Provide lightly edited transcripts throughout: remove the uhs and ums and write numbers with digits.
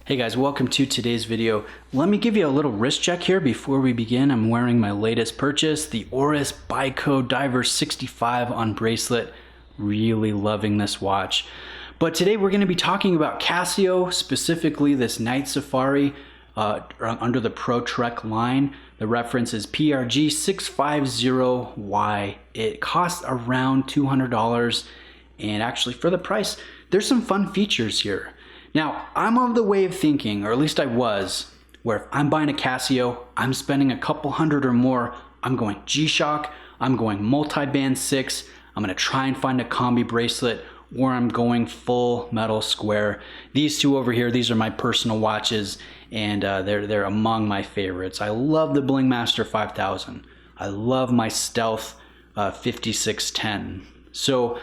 Hey guys, welcome to today's video. Let me give you a little wrist check here before we begin. I'm wearing my latest purchase, the Oris Bico Diver 65 on bracelet. Really loving this watch. But today we're going to be talking about Casio, specifically this Night Safari under the Protrek line. The reference is PRG 650Y. It costs around $200, and actually for the price, there's some fun features here. Now, I'm of the way of thinking, or at least I was, where if I'm buying a Casio, I'm spending a couple hundred or more, I'm going G-Shock, I'm going multi-band 6, I'm gonna try and find a combi bracelet, or I'm going full metal square. These two over here, these are my personal watches, and they're among my favorites. I love the Bling Master 5000. I love my Stealth 5610. So,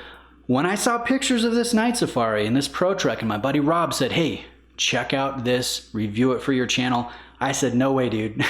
when I saw pictures of this Night Safari and this Protrek, and my buddy Rob said, hey, check out this, review it for your channel, I said, no way, dude.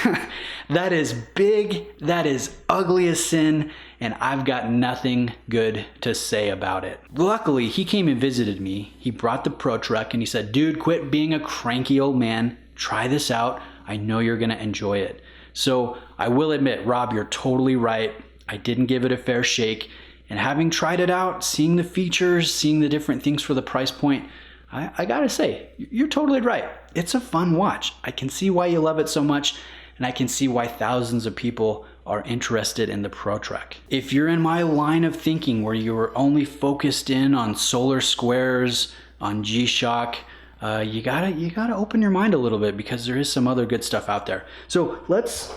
That is big, that is ugly as sin, and I've got nothing good to say about it. Luckily, he came and visited me. He brought the Protrek and he said, dude, quit being a cranky old man. Try this out. I know you're gonna enjoy it. So I will admit, Rob, you're totally right. I didn't give it a fair shake. And having tried it out, seeing the features, seeing the different things for the price point, I gotta say, you're totally right. It's a fun watch. I can see why you love it so much, and I can see why thousands of people are interested in the Protrek. If you're in my line of thinking where you were only focused in on solar squares, on G-Shock, you gotta open your mind a little bit, because there is some other good stuff out there. So let's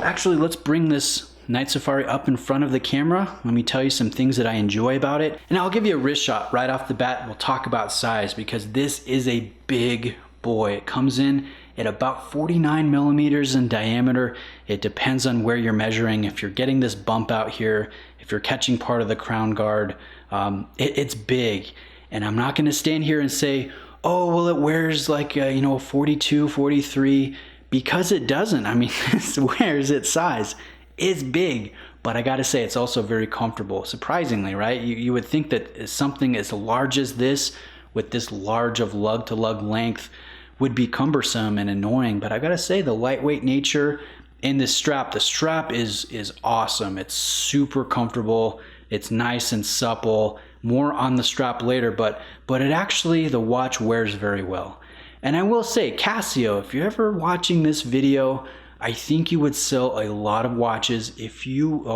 bring this Night Safari up in front of the camera. Let me tell you some things that I enjoy about it. And I'll give you a wrist shot right off the bat. We'll talk about size, because this is a big boy. It comes in at about 49 millimeters in diameter. It depends on where you're measuring. If you're getting this bump out here, if you're catching part of the crown guard, it's big. And I'm not gonna stand here and say, oh, well, it wears like, 42, 43, because it doesn't. I mean, this wears its size. It's big, but I gotta say, it's also very comfortable. Surprisingly, right? You would think that something as large as this, with this large of lug-to-lug length, would be cumbersome and annoying, but I gotta say, the lightweight nature in this strap, the strap is awesome. It's super comfortable. It's nice and supple. More on the strap later, but it actually, the watch wears very well. And I will say, Casio, if you're ever watching this video, I think you would sell a lot more watches, if you would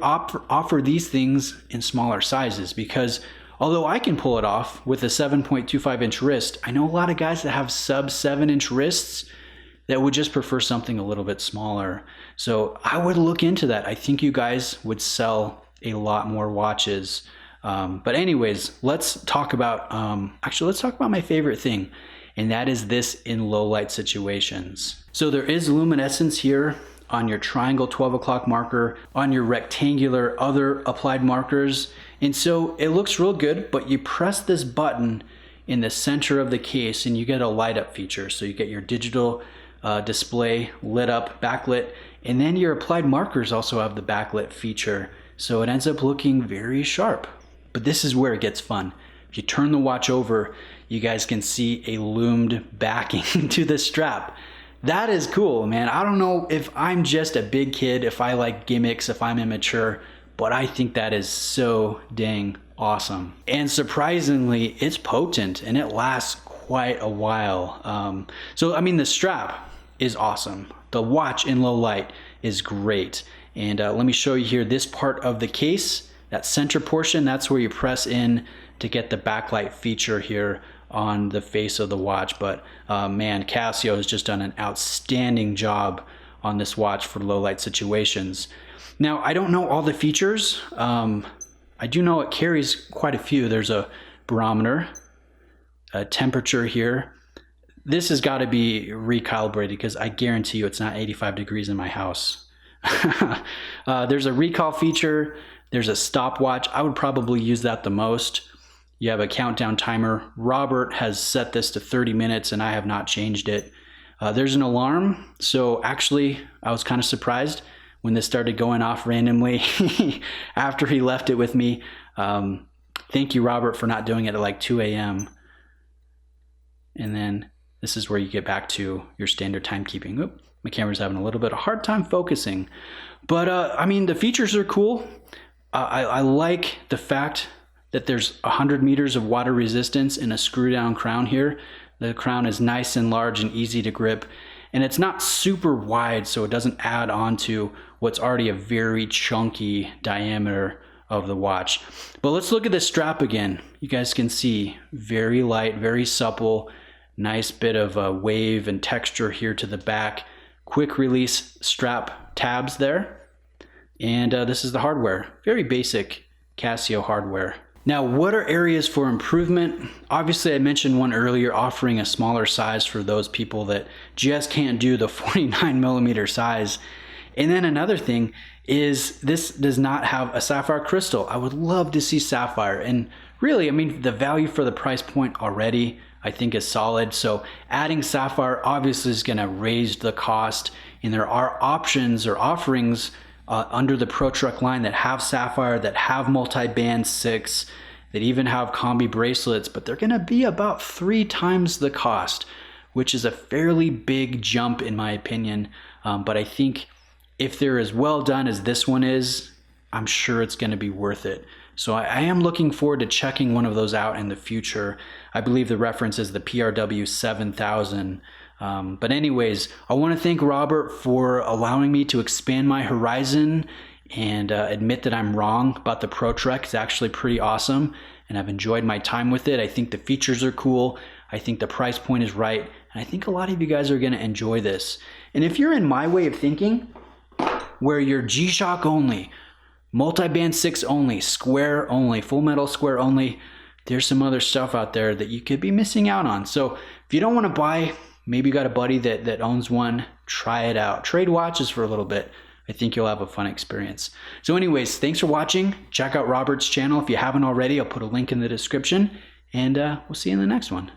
offer these things in smaller sizes, because although I can pull it off with a 7.25 inch wrist, I know a lot of guys that have sub 7 inch wrists that would just prefer something a little bit smaller. So I would look into that. I think you guys would sell a lot more watches. But anyways, let's talk about my favorite thing. And that is this in low light situations. So there is luminescence here on your triangle 12 o'clock marker, on your rectangular other applied markers. And so it looks real good, but you press this button in the center of the case and you get a light up feature. So you get your digital display lit up, backlit, and then your applied markers also have the backlit feature. So it ends up looking very sharp. But this is where it gets fun. If you turn the watch over, you guys can see a loomed backing to the strap. That is cool, man. I don't know if I'm just a big kid, if I like gimmicks, if I'm immature, but I think that is so dang awesome. And surprisingly, it's potent and it lasts quite a while. So, I mean, the strap is awesome. The watch in low light is great. And let me show you here this part of the case, that center portion, that's where you press in to get the backlight feature here on the face of the watch. But man, Casio has just done an outstanding job on this watch for low light situations. Now, I don't know all the features. I do know it carries quite a few. There's a barometer, a temperature here. This has got to be recalibrated, because I guarantee you it's not 85 degrees in my house. There's a recall feature. There's a stopwatch. I would probably use that the most. You have a countdown timer. Robert has set this to 30 minutes and I have not changed it. There's an alarm. So actually, I was kind of surprised when this started going off randomly after he left it with me. Thank you, Robert, for not doing it at like 2 a.m. and then this is where you get back to your standard timekeeping. Oop, my camera's having a little bit of a hard time focusing. But I mean, the features are cool. I like the fact that there's 100 meters of water resistance in a screw down crown here. The crown is nice and large and easy to grip, and it's not super wide, so it doesn't add on to what's already a very chunky diameter of the watch. But let's look at this strap again. You guys can see very light, very supple, nice bit of a wave and texture here to the back. Quick release strap tabs there. And this is the hardware. Very basic Casio hardware. Now, what are areas for improvement? Obviously, I mentioned one earlier, offering a smaller size for those people that just can't do the 49 millimeter size. And then another thing is this does not have a sapphire crystal. I would love to see sapphire. And really, I mean, the value for the price point already, I think, is solid. So adding sapphire obviously is going to raise the cost. And there are options or offerings under the Protrek line that have sapphire, that have multi-band 6, that even have combi bracelets, but they're going to be about 3 times the cost, which is a fairly big jump in my opinion. But I think if they're as well done as this one is, I'm sure it's going to be worth it. So I am looking forward to checking one of those out in the future. I believe the reference is the PRW 7000. But anyways, I want to thank Robert for allowing me to expand my horizon and admit that I'm wrong about the Protrek. It's actually pretty awesome, and I've enjoyed my time with it. I think the features are cool. I think the price point is right, and I think a lot of you guys are going to enjoy this. And if you're in my way of thinking, where you're G-Shock only, multi-band 6 only, square only, full metal square only, there's some other stuff out there that you could be missing out on. So if you don't want to buy, maybe you got a buddy that owns one, try it out. Trade watches for a little bit. I think you'll have a fun experience. So anyways, thanks for watching. Check out Robert's channel if you haven't already. I'll put a link in the description, and we'll see you in the next one.